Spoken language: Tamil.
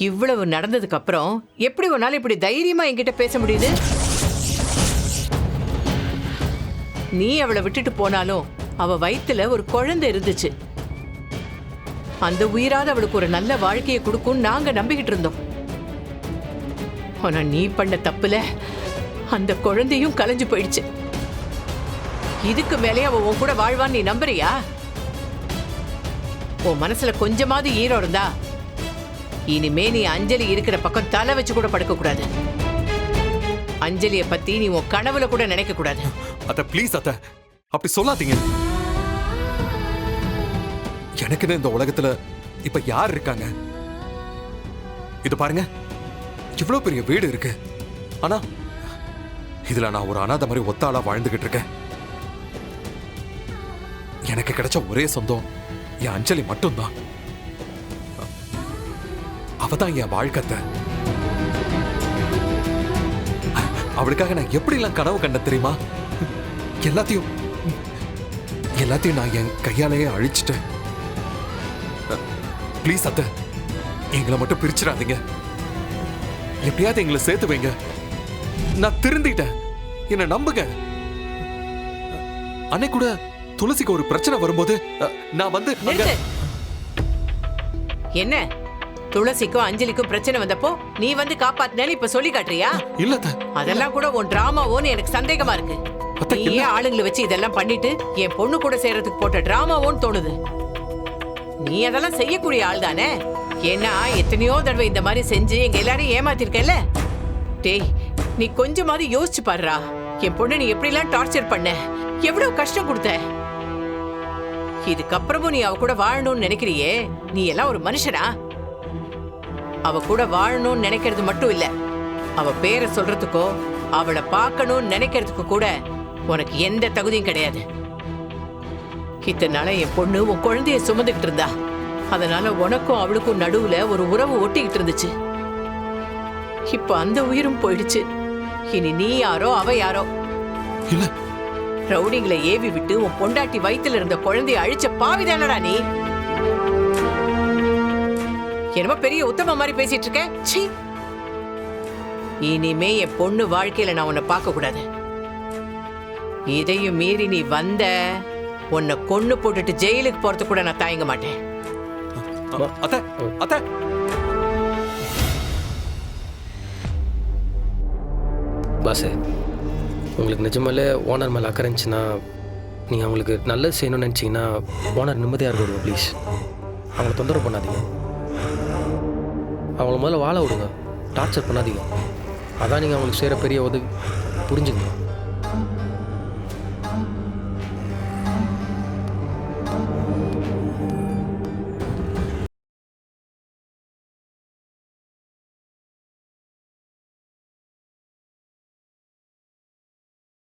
இவ்வளவு நடந்ததுக்கு அப்புறம் எப்படி உன்னால இப்படி தைரியமா என்கிட்ட பேச முடியுது? நீ அவளை விட்டுட்டு போனாலும் அவ வயித்துல ஒரு குழந்தை இருந்துச்சு. அந்த உயிராத அவளுக்கு ஒரு நல்ல வாழ்க்கையை கொடுக்கும் நாங்க நம்பிக்கிட்டு இருந்தோம். ஆனா நீ பண்ண தப்புல அந்த குழந்தையும் கலைஞ்சு போயிடுச்சு. இதுக்கு மேலே அவ உன் கூட வாழ்வான்னு நீ நம்புறியா? உன் மனசுல கொஞ்சமாவது ஈரம் இருந்தா இனிமே நீ அஞ்சலி இருக்கிற பக்கம் தலை வச்சு கூட படுக்க கூடாது. அஞ்சலிய பத்தி நீ உன் கனவுல கூட நினைக்க கூடாது. அத்த ப்ளீஸ் அத்த, அப்படி சொல்லாதீங்க. எனக்குன்னு இந்த உலகத்துல இப்ப யார் இருக்காங்க? இது பாருங்க, இவ்வளவு பெரிய வீடு இருக்கு. ஆனா இதுல நான் ஒரு அனாதை மாதிரி ஒத்தாளா வாழ்ந்துகிட்டு இருக்கேன். எனக்கு கிடைச்ச ஒரே சொந்தம் என் அஞ்சலி மட்டும்தான். அவதான் என் வாழ்க்கை. அவளுக்காக நான் எப்படி எல்லாம் கனவு கண்ட தெரியுமா? எல்லாத்தையும் நான் என் கையாலேயே அழிச்சிட்டேன். ப்ளீஸ் அத்த, எங்களை மட்டும் பிரிச்சிடாதீங்க. எப்படியாவது எங்களை சேர்த்து வைங்க. நான் திருந்திட்டேன், என்ன நம்புங்க. அன்னைக்கு கூட துளசிக்கு ஒரு பிரச்சனை வரும்போது நான் வந்து என்ன துளசிக்கும் அஞ்சலிக்கும் பிரச்சனை வந்தப்போ நீ வந்து காப்பாத்தினாலும் இப்ப சொல்லி காட்டுறியா? இல்ல, அதெல்லாம் கூட உன் டிராமாவோன்னு எனக்கு சந்தேகமா இருக்கு. நீ ஏன் ஆளுங்களை வச்சு இதெல்லாம் பண்ணிட்டு என் பொண்ணு கூட செய்யறதுக்கு போட்ட டிராமாவோன்னு தோணுது. நீ அதெல்லாம் செய்யக்கூடிய ஆள் தானே? ஏன்னா எத்தனையோ தடவை இந்த மாதிரி செஞ்சு எங்க எல்லாரையும் ஏமாத்திருக்கல. டேய், நீ கொஞ்சமாவது யோசிச்சு பாருடா. என் பொண்ணு நீ எப்படிலாம் டார்ச்சர் பண்ண, எவ்வளவு கஷ்டம் கொடுத்த. இதுக்கப்புறமும் நீ அவ கூட வாழணும்னு நினைக்கிறியே, நீ எல்லாம் ஒரு மனுஷனா? அவ கூட வாழணும்னு நினைக்கிறது மட்டும் இல்ல, அவ பேரை சொல்றதுக்கோ அவளை பார்க்கணும்னு நினைக்கிறதுக்கு கூட உனக்கு எந்த தகுதியும் கிடையாது. இத்தனை நாள என் பொண்ணு உன் குழந்தைய சுமந்துகிட்டு இருந்தா. அதனால உனக்கும் அவளுக்கும் நடுவுல ஒரு உறவு ஒட்டிக்கிட்டு இருந்துச்சு. இப்ப அந்த உயிரும் போயிடுச்சு. இனி நீ யாரோ அவ யாரோ. இல்ல, ரவுடிங்களை ஏவி விட்டு உன் பொண்டாட்டி வயித்துல இருந்த குழந்தைய அழிச்ச பாவிதானடா நீ. என்னமோ பெரிய உத்தம மாதிரி பேசிட்டு இருக்க. சீ, இனிமே என் பொண்ணு வாழ்க்கையில நான் உன்னை பார்க்க கூடாது. இதையும் மீறி நீ வந்த, உன்னை கொன்னு போட்டுட்டு ஜெயிலுக்கு போறது கூட நான் தயங்க மாட்டேன். பாசே, உங்களுக்கு நிஜமாலே ஓனர் மேலே அக்கறை இருந்துச்சுன்னா, நீங்கள் அவங்களுக்கு நல்லது செய்யணும்னு நினச்சிங்கன்னா ஓனர் நிம்மதியாக இருக்கணும். ப்ளீஸ் அவங்கள தொந்தரவு பண்ணாதீங்க. அவங்கள முதல்ல வாழ விடுங்க, டார்ச்சர் பண்ணாதீங்க. அதான் நீங்கள் அவங்களுக்கு செய்கிற பெரிய உதவி. புரிஞ்சுங்க.